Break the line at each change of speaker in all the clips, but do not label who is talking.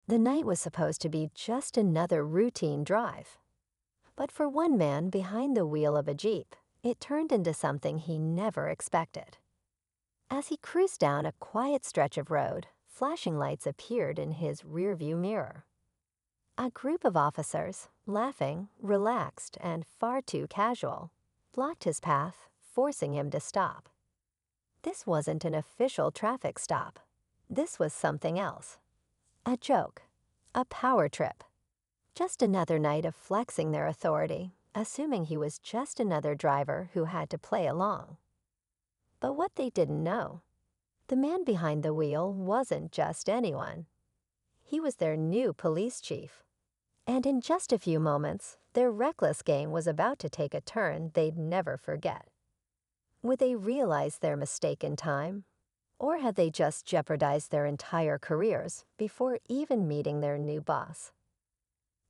The night was supposed to be just another routine drive. But for one man behind the wheel of a Jeep, it turned into something he never expected. As he cruised down a quiet stretch of road, flashing lights appeared in his rearview mirror. A group of officers, laughing, relaxed, and far too casual, blocked his path, forcing him to stop. This wasn't an official traffic stop. This was something else. A joke. A power trip. Just another night of flexing their authority, assuming he was just another driver who had to play along. But what they didn't know, the man behind the wheel wasn't just anyone. He was their new police chief. And in just a few moments, their reckless game was about to take a turn they'd never forget. Would they realize their mistake in time? Or had they just jeopardized their entire careers before even meeting their new boss?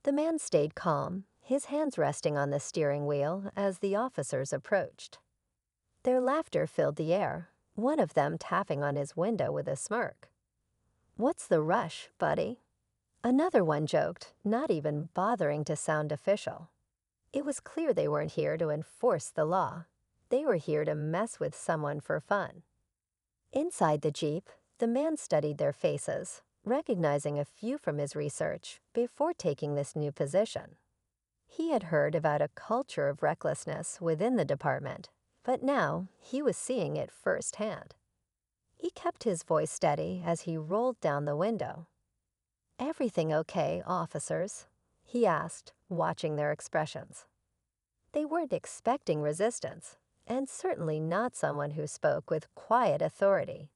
The man stayed calm, his hands resting on the steering wheel as the officers approached. Their laughter filled the air, one of them tapping on his window with a smirk. "What's the rush, buddy?" Another one joked, not even bothering to sound official. It was clear they weren't here to enforce the law. They were here to mess with someone for fun. Inside the Jeep, the man studied their faces, recognizing a few from his research before taking this new position. He had heard about a culture of recklessness within the department, but now he was seeing it firsthand. He kept his voice steady as he rolled down the window. "Everything okay, officers?" he asked, watching their expressions. They weren't expecting resistance, and certainly not someone who spoke with quiet authority.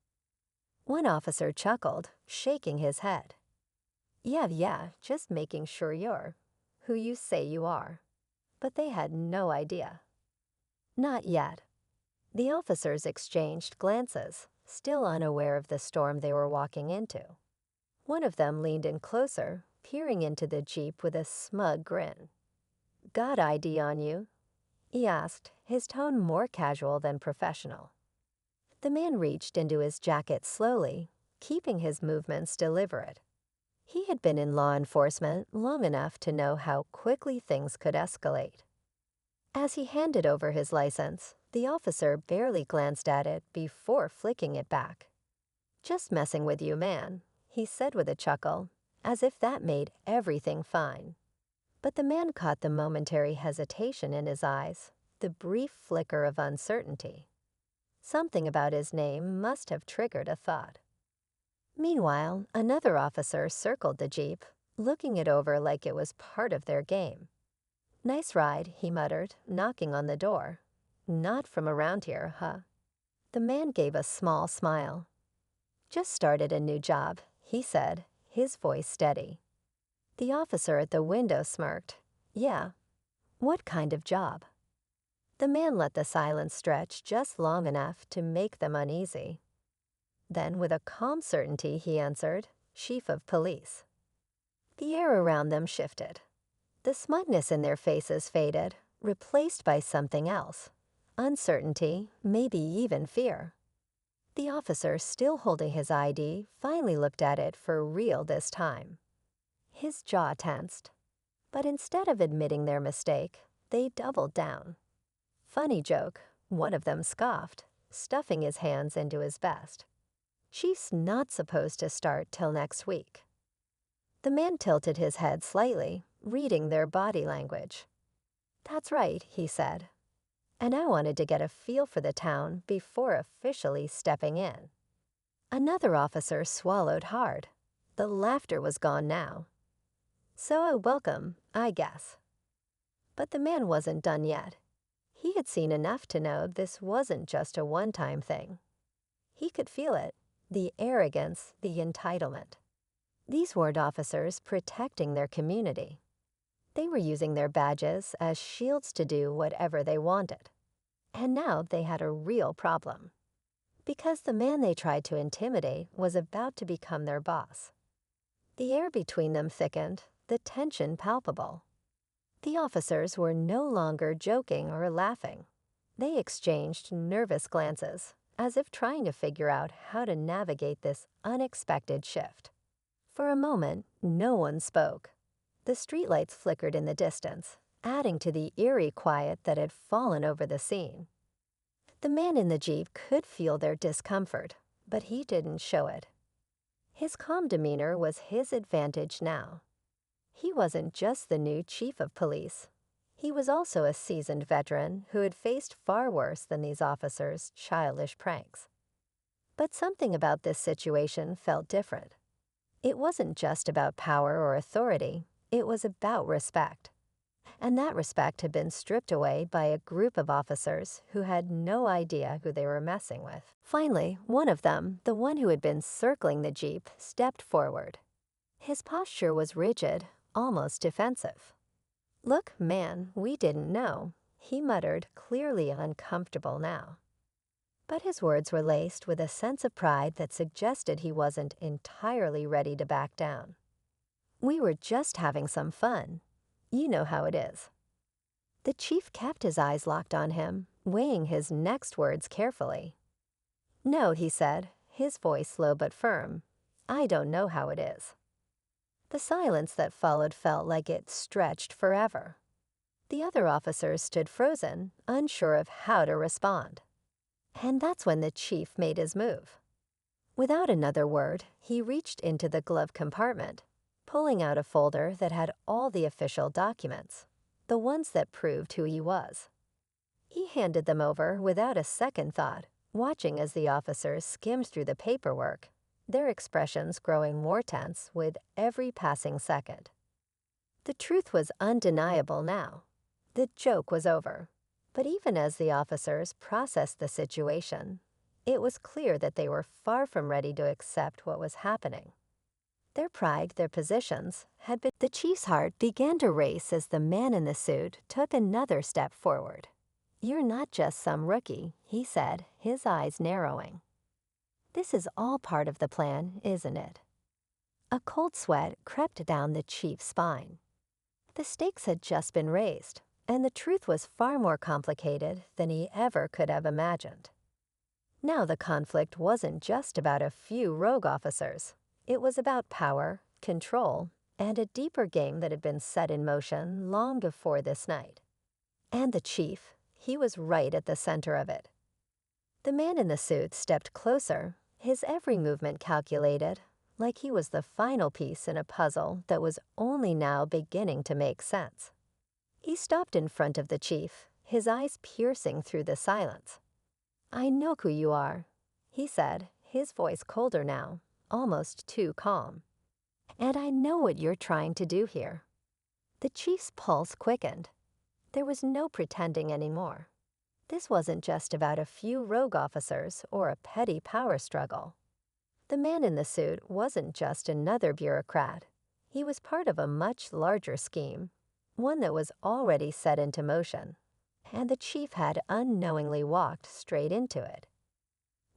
One officer chuckled, shaking his head. Yeah, just making sure you're who you say you are." But they had no idea. Not yet. The officers exchanged glances, still unaware of the storm they were walking into. One of them leaned in closer, peering into the Jeep with a smug grin. "Got ID on you?" he asked, his tone more casual than professional. The man reached into his jacket slowly, keeping his movements deliberate. He had been in law enforcement long enough to know how quickly things could escalate. As he handed over his license, the officer barely glanced at it before flicking it back. "Just messing with you, man," he said with a chuckle, as if that made everything fine. But the man caught the momentary hesitation in his eyes, the brief flicker of uncertainty. Something about his name must have triggered a thought. Meanwhile, another officer circled the Jeep, looking it over like it was part of their game. "Nice ride," he muttered, knocking on the door. "Not from around here, huh?" The man gave a small smile. "Just started a new job," he said, his voice steady. The officer at the window smirked. "Yeah. What kind of job?" The man let the silence stretch just long enough to make them uneasy. Then, with a calm certainty, he answered, "Chief of police." The air around them shifted. The smugness in their faces faded, replaced by something else. Uncertainty, maybe even fear. The officer, still holding his ID, finally looked at it for real this time. His jaw tensed. But instead of admitting their mistake, they doubled down. "Funny joke," one of them scoffed, stuffing his hands into his vest. "Chief's not supposed to start till next week." The man tilted his head slightly, reading their body language. "That's right," he said. "And I wanted to get a feel for the town before officially stepping in." Another officer swallowed hard. The laughter was gone now. "So welcome, I guess." But the man wasn't done yet. He had seen enough to know this wasn't just a one-time thing. He could feel it, the arrogance, the entitlement. These weren't officers protecting their community. They were using their badges as shields to do whatever they wanted. And now they had a real problem. Because the man they tried to intimidate was about to become their boss. The air between them thickened, the tension palpable. The officers were no longer joking or laughing. They exchanged nervous glances, as if trying to figure out how to navigate this unexpected shift. For a moment, no one spoke. The streetlights flickered in the distance, adding to the eerie quiet that had fallen over the scene. The man in the Jeep could feel their discomfort, but he didn't show it. His calm demeanor was his advantage now. He wasn't just the new chief of police. He was also a seasoned veteran who had faced far worse than these officers' childish pranks. But something about this situation felt different. It wasn't just about power or authority, it was about respect. And that respect had been stripped away by a group of officers who had no idea who they were messing with. Finally, one of them, the one who had been circling the Jeep, stepped forward. His posture was rigid, almost defensive. "Look, man, we didn't know," he muttered, clearly uncomfortable now. But his words were laced with a sense of pride that suggested he wasn't entirely ready to back down. "We were just having some fun. You know how it is." The chief kept his eyes locked on him, weighing his next words carefully. "No," he said, his voice low but firm. "I don't know how it is." The silence that followed felt like it stretched forever. The other officers stood frozen, unsure of how to respond. And that's when the chief made his move. Without another word, he reached into the glove compartment, pulling out a folder that had all the official documents, the ones that proved who he was. He handed them over without a second thought, watching as the officers skimmed through the paperwork, their expressions growing more tense with every passing second. The truth was undeniable now. The joke was over. But even as the officers processed the situation, it was clear that they were far from ready to accept what was happening. Their pride, their positions, had been— The chief's heart began to race as the man in the suit took another step forward. "You're not just some rookie," he said, his eyes narrowing. "This is all part of the plan, isn't it?" A cold sweat crept down the chief's spine. The stakes had just been raised, and the truth was far more complicated than he ever could have imagined. Now the conflict wasn't just about a few rogue officers. It was about power, control, and a deeper game that had been set in motion long before this night. And the chief, he was right at the center of it. The man in the suit stepped closer, his every movement calculated, like he was the final piece in a puzzle that was only now beginning to make sense. He stopped in front of the chief, his eyes piercing through the silence. "I know who you are," he said, his voice colder now, almost too calm. "And I know what you're trying to do here." The chief's pulse quickened. There was no pretending anymore. This wasn't just about a few rogue officers or a petty power struggle. The man in the suit wasn't just another bureaucrat. He was part of a much larger scheme, one that was already set into motion, and the chief had unknowingly walked straight into it.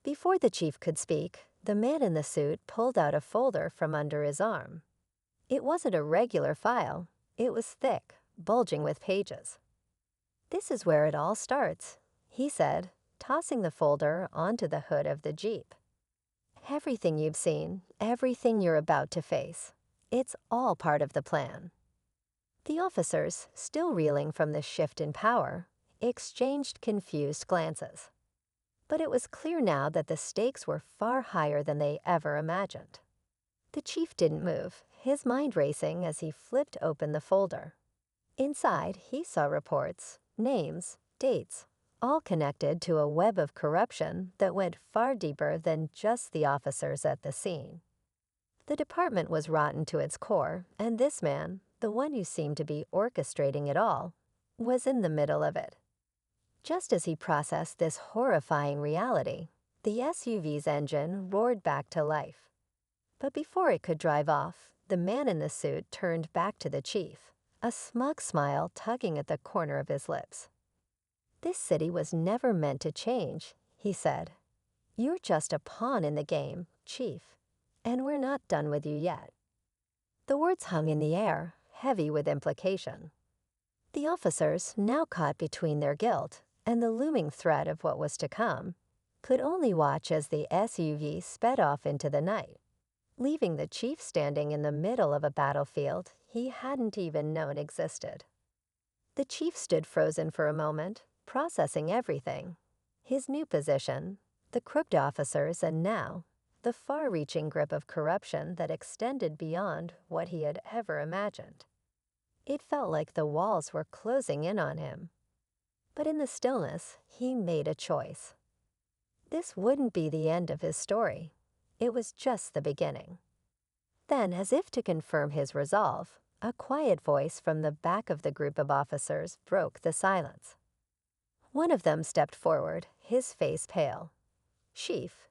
Before the chief could speak, the man in the suit pulled out a folder from under his arm. It wasn't a regular file. It was thick, bulging with pages. "This is where it all starts," he said, tossing the folder onto the hood of the Jeep. "Everything you've seen, everything you're about to face, it's all part of the plan." The officers, still reeling from the shift in power, exchanged confused glances. But it was clear now that the stakes were far higher than they ever imagined. The chief didn't move, his mind racing as he flipped open the folder. Inside, he saw reports, names, dates, all connected to a web of corruption that went far deeper than just the officers at the scene. The department was rotten to its core, and this man, the one who seemed to be orchestrating it all, was in the middle of it. Just as he processed this horrifying reality, the SUV's engine roared back to life. But before it could drive off, the man in the suit turned back to the chief, a smug smile tugging at the corner of his lips. "This city was never meant to change," he said. "You're just a pawn in the game, chief, and we're not done with you yet." The words hung in the air, heavy with implication. The officers, now caught between their guilt and the looming threat of what was to come, could only watch as the SUV sped off into the night. leaving the chief standing in the middle of a battlefield he hadn't even known existed. The chief stood frozen for a moment, processing everything. His new position, the crooked officers, and now, the far-reaching grip of corruption that extended beyond what he had ever imagined. It felt like the walls were closing in on him. But in the stillness, he made a choice. This wouldn't be the end of his story. It was just the beginning. Then, as if to confirm his resolve, a quiet voice from the back of the group of officers broke the silence. One of them stepped forward, his face pale. "Chief,